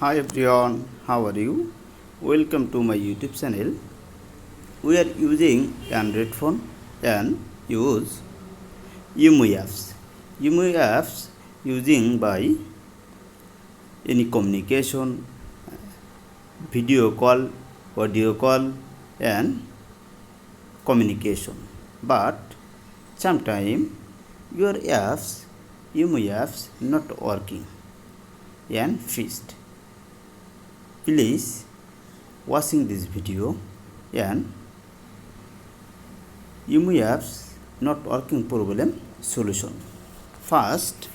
Hi everyone, how are you? Welcome to my YouTube channel. We are using Android phone and use UMI apps. UMI apps using by any communication, video call, audio call and communication. But sometimes your apps, UMI apps not working and fixed. Please watching this video and UMI apps not working problem solution. First,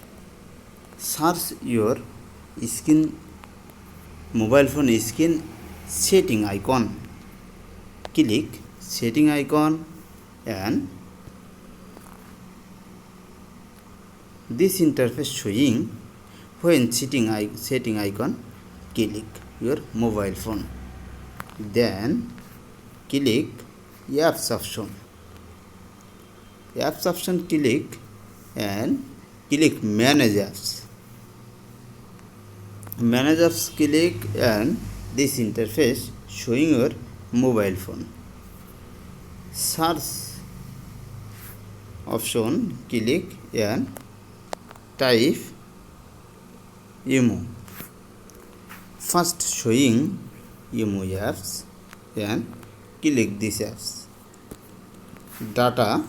search your mobile phone screen setting icon. Click setting icon and this interface showing when setting icon click your mobile phone. Then click apps option. Apps option click and click manage apps. Manage apps click and this interface showing your mobile phone. Search option click and type UMI. First showing UMI apps and click this apps. Data,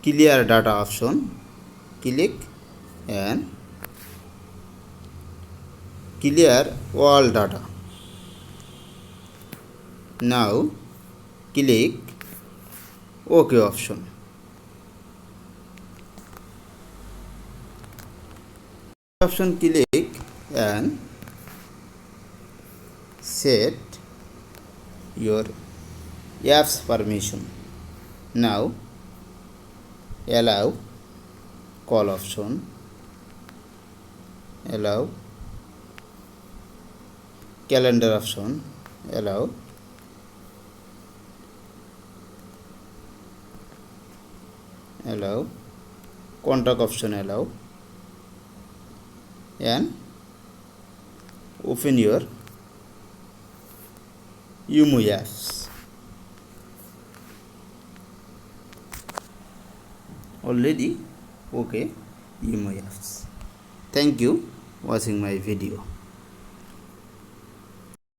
clear data option, click and clear all data. Now click OK option. Option click and set your apps permission. Now allow call option, allow calendar option, allow contact option, allow and open your UMI apps. Already okay UMI apps. Thank you watching my video.